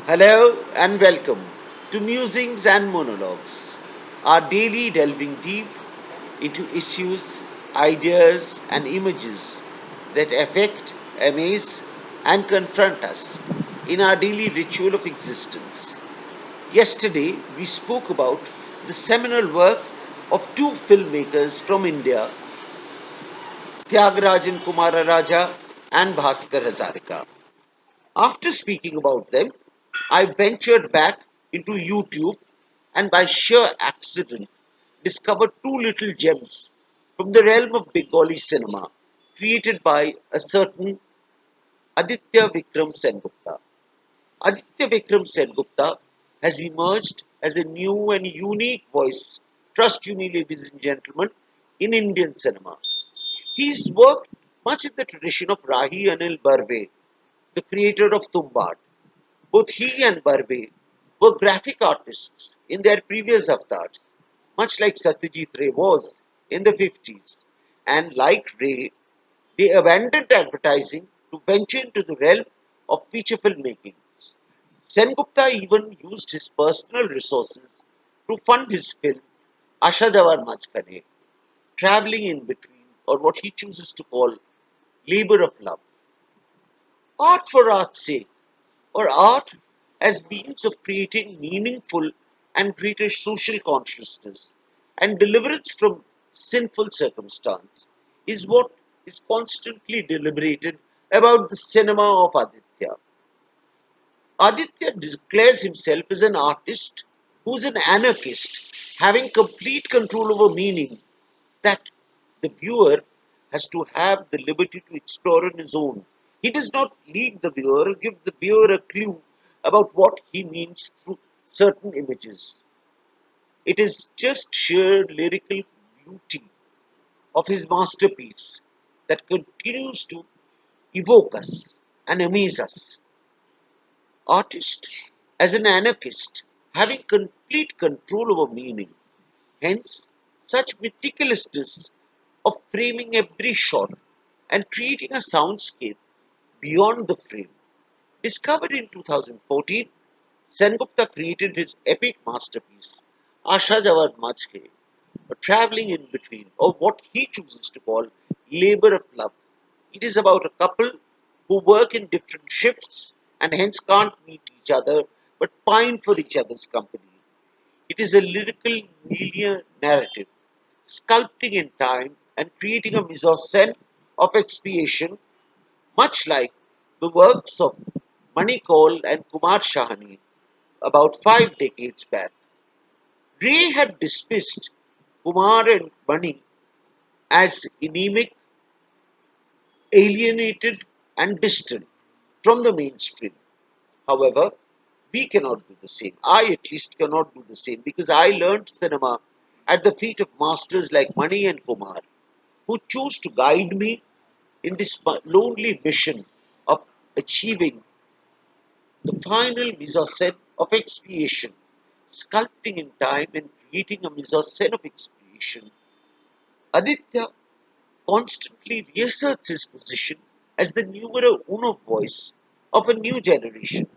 Hello and welcome to Musings and Monologues, our daily delving deep into issues, ideas, and images that affect, amaze, and confront us in our daily ritual of existence. Yesterday, we spoke about the seminal work of two filmmakers from India, Tyagarajan Kumararaja and Bhaskar Hazarika. After speaking about them, I ventured back into YouTube and by sheer accident discovered two little gems from the realm of Bengali cinema created by a certain Aditya Vikram Sengupta. Aditya Vikram Sengupta has emerged as a new and unique voice, trust you me ladies and gentlemen, in Indian cinema. He's worked much in the tradition of Rahi Anil Barve, the creator of Tumbad. Both he and Barve were graphic artists in their previous avatars, much like Satyajit Ray was in the 50s. And like Ray, they abandoned advertising to venture into the realm of feature filmmaking. Sengupta even used his personal resources to fund his film Asha Jawar Majkhane, traveling in between, or what he chooses to call labor of love. Art for art's sake, or art as means of creating meaningful and greater social consciousness and deliverance from sinful circumstance, is what is constantly deliberated about the cinema of Aditya. Aditya declares himself as an artist who's an anarchist, having complete control over meaning that the viewer has to have the liberty to explore on his own. He does not lead the viewer or give the viewer a clue about what he means through certain images. It is just sheer lyrical beauty of his masterpiece that continues to evoke us and amaze us. Artist, as an anarchist, having complete control over meaning, hence such meticulousness of framing every shot and creating a soundscape beyond the frame. Discovered in 2014, Sengupta created his epic masterpiece, Asha Jawar Majke, a traveling in between, or what he chooses to call labor of love. It is about a couple who work in different shifts and hence can't meet each other but pine for each other's company. It is a lyrical linear narrative, sculpting in time and creating a mise-en-scene of expiation, much like the works of Mani Kaul and Kumar Shahani about 5 decades back. Ray had dismissed Kumar and Mani as anemic, alienated, and distant from the mainstream. However, we cannot do the same. I at least cannot do the same because I learned cinema at the feet of masters like Mani and Kumar, who chose to guide me in this lonely mission of achieving the final mise-en-scene of expiation, sculpting in time and creating a mise-en-scene of expiation. Aditya constantly reasserts his position as the numero uno voice of a new generation,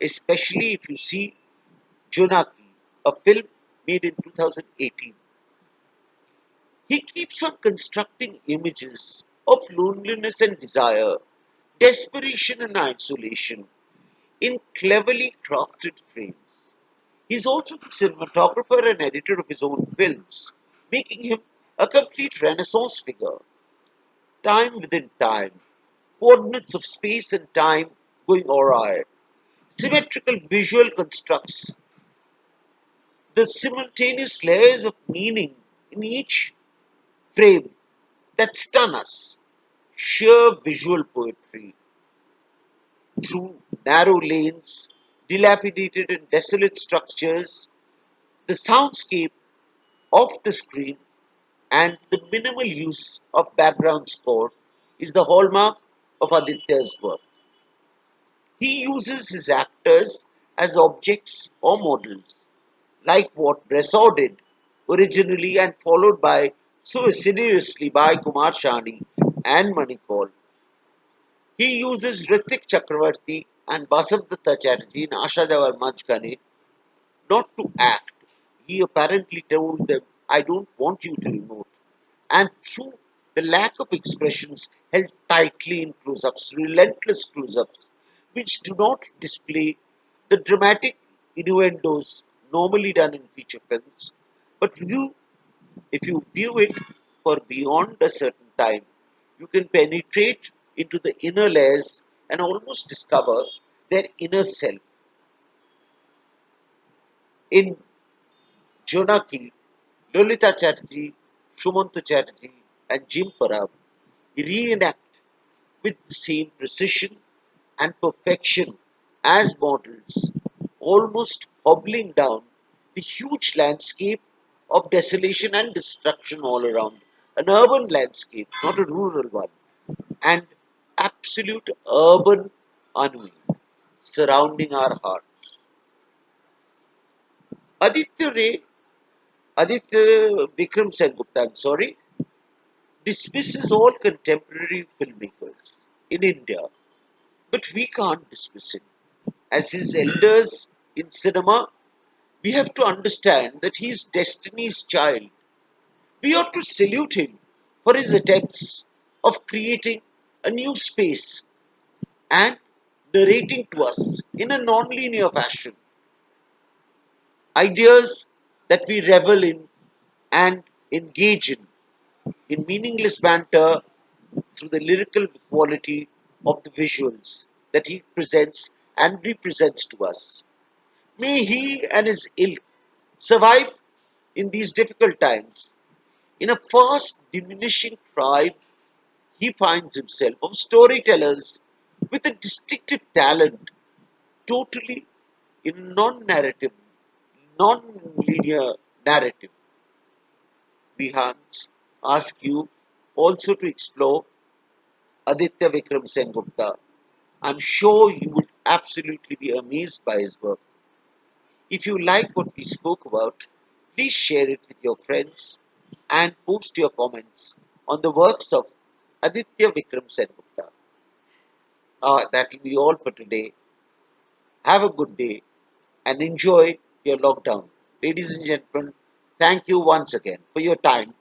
especially if you see Jonaki, a film made in 2018. He keeps on constructing images of loneliness and desire, desperation and isolation in cleverly crafted frames. He's also the cinematographer and editor of his own films, making him a complete Renaissance figure. Time within time, coordinates of space and time going awry, symmetrical visual constructs, the simultaneous layers of meaning in each frame that stun us, sheer visual poetry through narrow lanes, dilapidated and desolate structures, the soundscape of the screen, and the minimal use of background score is the hallmark of Aditya's work. He uses his actors as objects or models, like what Bressot did originally and followed by so assiduously by Kumar Shani and Manikol. He uses Ritik Chakravarti and Basavdatta Chatterjee and Asha Jawar Majgani not to act. He apparently told them, I don't want you to emote. And through the lack of expressions held tightly in close ups, relentless close ups, which do not display the dramatic innuendos normally done in feature films, but if you view it for beyond a certain time, you can penetrate into the inner layers and almost discover their inner self. In Jonaki, Lolita Chatterjee, Shumanta Chatterjee, and Jim Parab reenact with the same precision and perfection as models, almost hobbling down the huge landscape of desolation and destruction all around. An urban landscape, not a rural one, and absolute urban ennui surrounding our hearts. Aditya Ray, Aditya Vikram Sengupta, I'm sorry, dismisses all contemporary filmmakers in India, but we can't dismiss him. As his elders in cinema, we have to understand that he is destiny's child. We ought to salute him for his attempts of creating a new space and narrating to us in a non-linear fashion ideas that we revel and engage in meaningless banter through the lyrical quality of the visuals that he presents and represents to us. May he and his ilk survive in these difficult times. In a fast diminishing tribe, he finds himself of storytellers with a distinctive talent, totally in non-narrative, non-linear narrative. We Hans ask you also to explore Aditya Vikram Sengupta. I'm sure you would absolutely be amazed by his work. If you like what we spoke about, please share it with your friends and post your comments on the works of Aditya Vikram Sengupta. That will be all for today. Have a good day and enjoy your lockdown. Ladies and gentlemen, thank you once again for your time.